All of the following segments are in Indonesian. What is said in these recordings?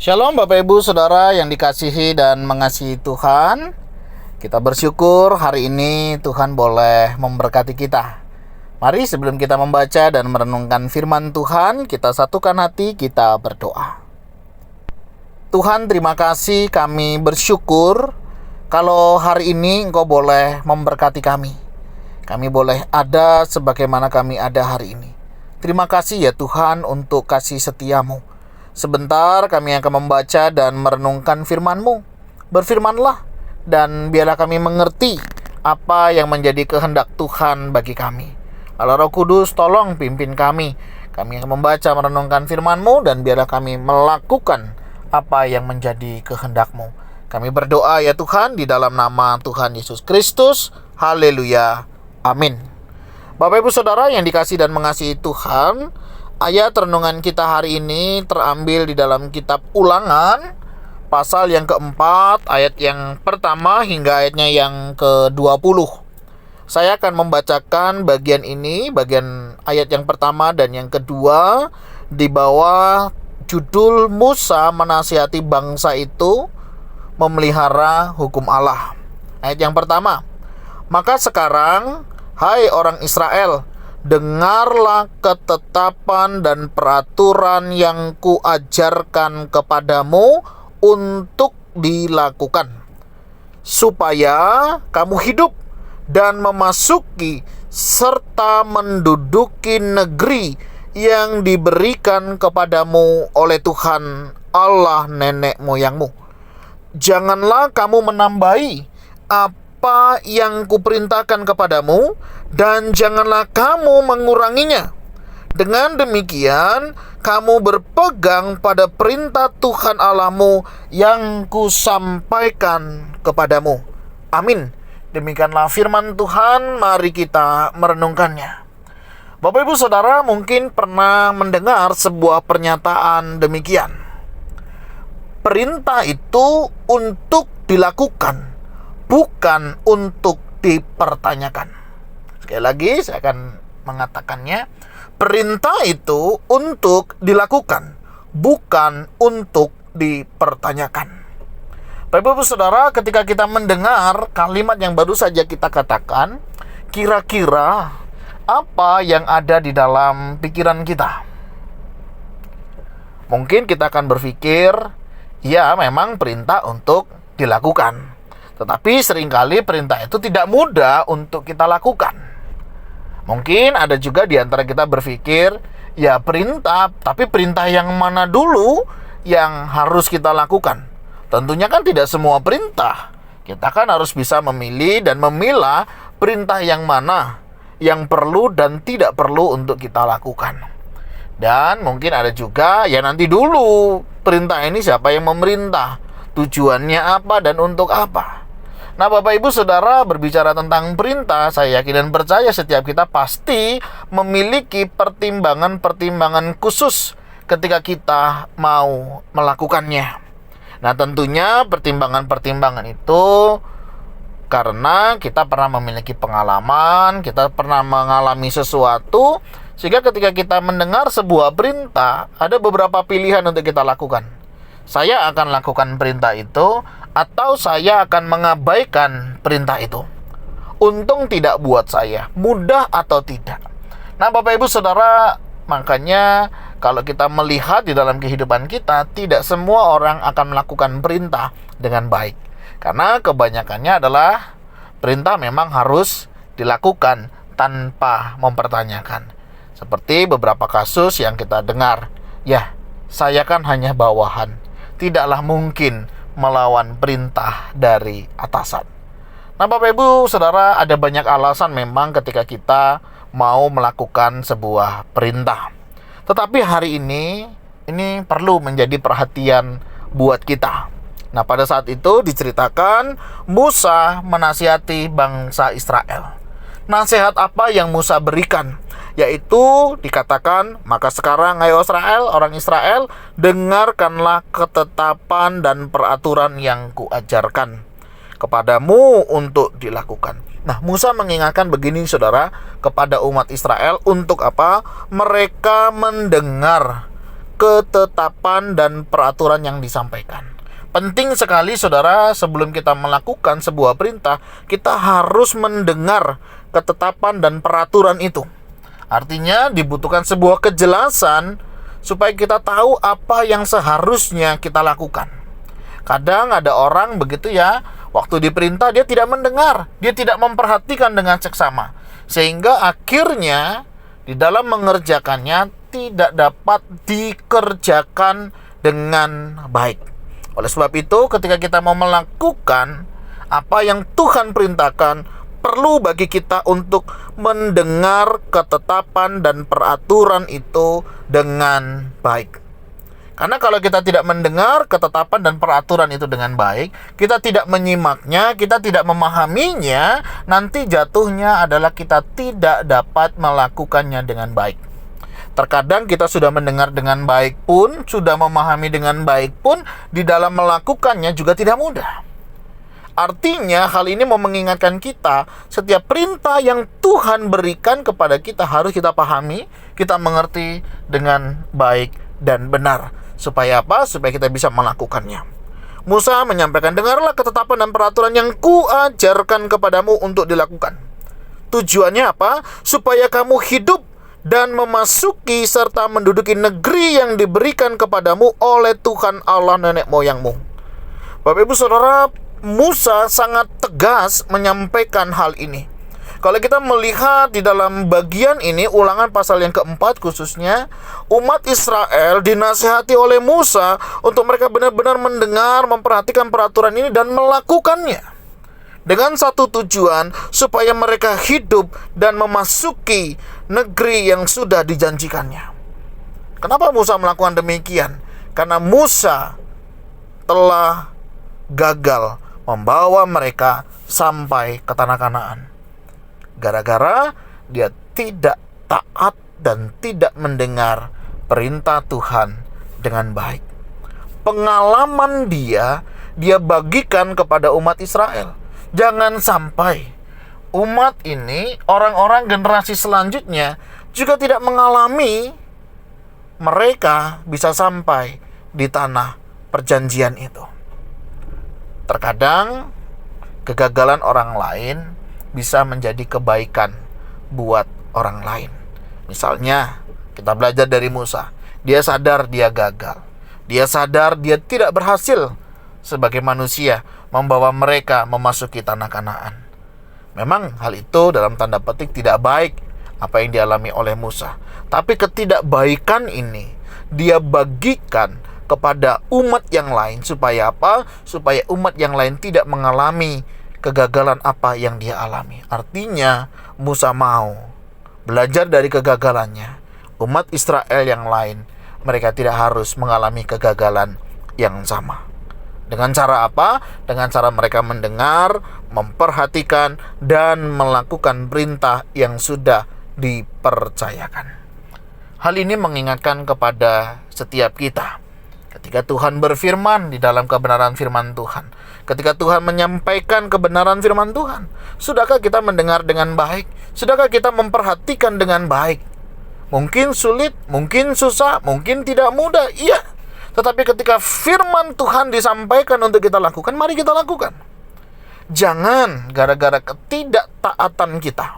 Shalom Bapak Ibu Saudara yang dikasihi dan mengasihi Tuhan. Kita bersyukur hari ini Tuhan boleh memberkati kita. Mari sebelum kita membaca dan merenungkan firman Tuhan, kita satukan hati, kita berdoa. Tuhan, terima kasih, kami bersyukur kalau hari ini Engkau boleh memberkati kami. Kami boleh ada sebagaimana kami ada hari ini. Terima kasih ya Tuhan untuk kasih setiamu. Sebentar kami akan membaca dan merenungkan firman-Mu. Berfirmanlah dan biarlah kami mengerti apa yang menjadi kehendak Tuhan bagi kami. Allah Roh Kudus, tolong pimpin kami. Kami akan membaca merenungkan firman-Mu dan biarlah kami melakukan apa yang menjadi kehendak-Mu. Kami berdoa ya Tuhan di dalam nama Tuhan Yesus Kristus. Haleluya. Amin. Bapak Ibu Saudara yang dikasihi dan mengasihi Tuhan, ayat renungan kita hari ini terambil di dalam kitab Ulangan pasal yang keempat, ayat yang pertama hingga ayatnya yang ke-20. Saya akan membacakan bagian ini, bagian ayat yang pertama dan yang kedua di bawah judul Musa menasihati bangsa itu memelihara hukum Allah. Ayat yang pertama, maka sekarang, hai orang Israel, dengarlah ketetapan dan peraturan yang kuajarkan kepadamu untuk dilakukan, supaya kamu hidup dan memasuki serta menduduki negeri yang diberikan kepadamu oleh Tuhan Allah nenek moyangmu. Janganlah kamu menambahi apa yang kuperintahkan kepadamu, dan janganlah kamu menguranginya. Dengan demikian, kamu berpegang pada perintah Tuhan Allahmu yang kusampaikan kepadamu. Amin. Demikianlah firman Tuhan, mari kita merenungkannya. Bapak Ibu Saudara mungkin pernah mendengar sebuah pernyataan demikian. Perintah itu untuk dilakukan, bukan untuk dipertanyakan. Sekali lagi saya akan mengatakannya, perintah itu untuk dilakukan, bukan untuk dipertanyakan. Bapak Ibu Saudara, ketika kita mendengar kalimat yang baru saja kita katakan, kira-kira apa yang ada di dalam pikiran kita? Mungkin kita akan berpikir, ya memang perintah untuk dilakukan. Tetapi seringkali perintah itu tidak mudah untuk kita lakukan. Mungkin ada juga di antara kita berpikir, ya perintah, tapi perintah yang mana dulu yang harus kita lakukan? Tentunya kan tidak semua perintah. Kita kan harus bisa memilih dan memilah perintah yang mana yang perlu dan tidak perlu untuk kita lakukan. Dan mungkin ada juga, ya nanti dulu perintah ini siapa yang memerintah, tujuannya apa dan untuk apa. Nah Bapak Ibu Saudara, berbicara tentang perintah, saya yakin dan percaya setiap kita pasti memiliki pertimbangan-pertimbangan khusus ketika kita mau melakukannya. Nah tentunya pertimbangan-pertimbangan itu karena kita pernah memiliki pengalaman, kita pernah mengalami sesuatu, sehingga ketika kita mendengar sebuah perintah, ada beberapa pilihan untuk kita lakukan. Saya akan lakukan perintah itu, atau saya akan mengabaikan perintah itu. Untung tidak buat saya, mudah atau tidak. Nah Bapak Ibu Saudara, makanya kalau kita melihat di dalam kehidupan kita, tidak semua orang akan melakukan perintah dengan baik. Karena kebanyakannya adalah perintah memang harus dilakukan tanpa mempertanyakan. Seperti beberapa kasus yang kita dengar, ya saya kan hanya bawahan, tidaklah mungkin melawan perintah dari atasan. Nah Bapak Ibu Saudara, ada banyak alasan memang ketika kita mau melakukan sebuah perintah. Tetapi hari ini perlu menjadi perhatian buat kita. Nah pada saat itu diceritakan Musa menasihati bangsa Israel. Nasihat apa yang Musa berikan? Yaitu dikatakan, maka sekarang hai orang Israel, dengarkanlah ketetapan dan peraturan yang kuajarkan kepadamu untuk dilakukan. Nah, Musa mengingatkan begini saudara kepada umat Israel, untuk apa? Mereka mendengar ketetapan dan peraturan yang disampaikan. Penting sekali saudara, sebelum kita melakukan sebuah perintah, kita harus mendengar ketetapan dan peraturan itu. Artinya dibutuhkan sebuah kejelasan supaya kita tahu apa yang seharusnya kita lakukan. Kadang ada orang begitu ya, waktu diperintah dia tidak mendengar, dia tidak memperhatikan dengan seksama, sehingga akhirnya di dalam mengerjakannya tidak dapat dikerjakan dengan baik. Oleh sebab itu, ketika kita mau melakukan apa yang Tuhan perintahkan, perlu bagi kita untuk mendengar ketetapan dan peraturan itu dengan baik. Karena kalau kita tidak mendengar ketetapan dan peraturan itu dengan baik, kita tidak menyimaknya, kita tidak memahaminya, nanti jatuhnya adalah kita tidak dapat melakukannya dengan baik. Terkadang kita sudah mendengar dengan baik pun, sudah memahami dengan baik pun, di dalam melakukannya juga tidak mudah. Artinya hal ini mau mengingatkan kita, setiap perintah yang Tuhan berikan kepada kita harus kita pahami, kita mengerti dengan baik dan benar. Supaya apa? Supaya kita bisa melakukannya. Musa menyampaikan, dengarlah ketetapan dan peraturan yang kuajarkan kepadamu untuk dilakukan. Tujuannya apa? Supaya kamu hidup dan memasuki serta menduduki negeri yang diberikan kepadamu oleh Tuhan Allah nenek moyangmu. Bapak Ibu Saudara, Musa sangat tegas menyampaikan hal ini. Kalau kita melihat di dalam bagian ini, Ulangan pasal yang keempat khususnya, umat Israel dinasihati oleh Musa untuk mereka benar-benar mendengar, memperhatikan peraturan ini dan melakukannya. Dengan satu tujuan, supaya mereka hidup dan memasuki negeri yang sudah dijanjikannya. Kenapa Musa melakukan demikian? Karena Musa telah gagal membawa mereka sampai ke tanah Kanaan. Gara-gara dia tidak taat dan tidak mendengar perintah Tuhan dengan baik. Pengalaman dia bagikan kepada umat Israel. Jangan sampai umat ini, orang-orang generasi selanjutnya juga tidak mengalami mereka bisa sampai di tanah perjanjian itu. Terkadang kegagalan orang lain bisa menjadi kebaikan buat orang lain. Misalnya, kita belajar dari Musa. Dia sadar dia gagal. Dia sadar dia tidak berhasil sebagai manusia membawa mereka memasuki tanah Kanaan. Memang hal itu dalam tanda petik tidak baik apa yang dialami oleh Musa. Tapi ketidakbaikan ini dia bagikan kepada umat yang lain. Supaya apa? Supaya umat yang lain tidak mengalami kegagalan apa yang dia alami. Artinya Musa mau belajar dari kegagalannya. Umat Israel yang lain, mereka tidak harus mengalami kegagalan yang sama. Dengan cara apa? Dengan cara mereka mendengar, memperhatikan, dan melakukan perintah yang sudah dipercayakan. Hal ini mengingatkan kepada setiap kita. Ketika Tuhan berfirman di dalam kebenaran firman Tuhan, ketika Tuhan menyampaikan kebenaran firman Tuhan, sudahkah kita mendengar dengan baik? Sudahkah kita memperhatikan dengan baik? Mungkin sulit, mungkin susah, mungkin tidak mudah, iya. Tetapi ketika firman Tuhan disampaikan untuk kita lakukan, mari kita lakukan. Jangan gara-gara ketidaktaatan kita,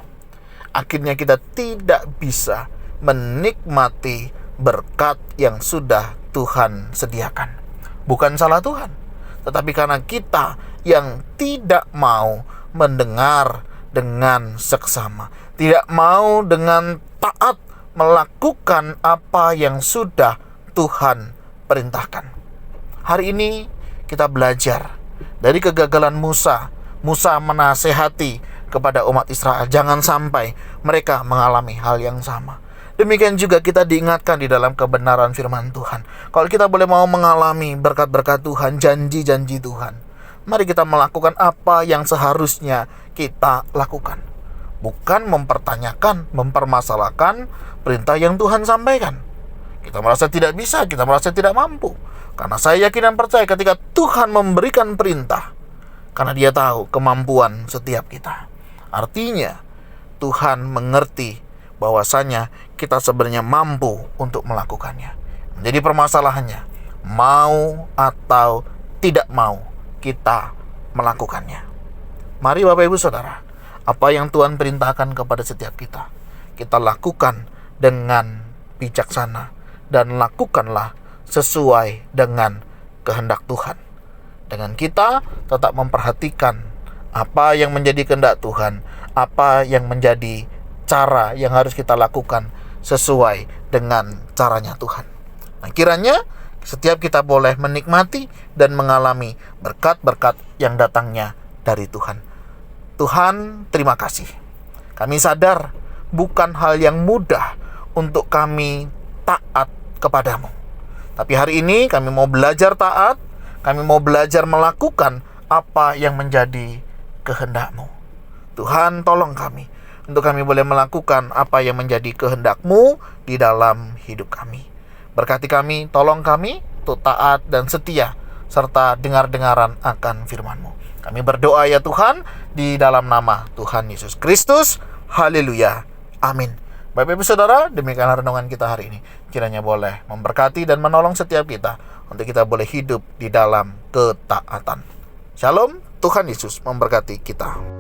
akhirnya kita tidak bisa menikmati berkat yang sudah Tuhan sediakan. Bukan salah Tuhan, tetapi karena kita yang tidak mau mendengar dengan seksama, tidak mau dengan taat melakukan apa yang sudah Tuhan perintahkan. Hari ini kita belajar dari kegagalan Musa. Musa menasehati kepada umat Israel, jangan sampai mereka mengalami hal yang sama. Demikian juga kita diingatkan di dalam kebenaran firman Tuhan. Kalau kita boleh mau mengalami berkat-berkat Tuhan, janji-janji Tuhan, mari kita melakukan apa yang seharusnya kita lakukan. Bukan mempertanyakan, mempermasalahkan perintah yang Tuhan sampaikan. Kita merasa tidak bisa, kita merasa tidak mampu. Karena saya yakin dan percaya ketika Tuhan memberikan perintah, karena Dia tahu kemampuan setiap kita. Artinya, Tuhan mengerti bahwasanya kita sebenarnya mampu untuk melakukannya. Jadi permasalahannya, mau atau tidak mau kita melakukannya. Mari Bapak Ibu Saudara, apa yang Tuhan perintahkan kepada setiap kita, kita lakukan dengan bijaksana dan lakukanlah sesuai dengan kehendak Tuhan. Dengan kita tetap memperhatikan apa yang menjadi kehendak Tuhan, apa yang menjadi cara yang harus kita lakukan sesuai dengan caranya Tuhan. Nah, kiranya setiap kita boleh menikmati dan mengalami berkat-berkat yang datangnya dari Tuhan. Tuhan, terima kasih. Kami sadar bukan hal yang mudah untuk kami taat kepadamu. Tapi hari ini kami mau belajar taat, kami mau belajar melakukan apa yang menjadi kehendak-Mu. Tuhan, tolong kami untuk kami boleh melakukan apa yang menjadi kehendak-Mu di dalam hidup kami. Berkati kami, tolong kami untuk taat dan setia, serta dengar-dengaran akan firman-Mu. Kami berdoa ya Tuhan, di dalam nama Tuhan Yesus Kristus. Haleluya. Amin. Bapak Ibu Saudara, demikian renungan kita hari ini. Kiranya boleh memberkati dan menolong setiap kita untuk kita boleh hidup di dalam ketaatan. Shalom, Tuhan Yesus memberkati kita.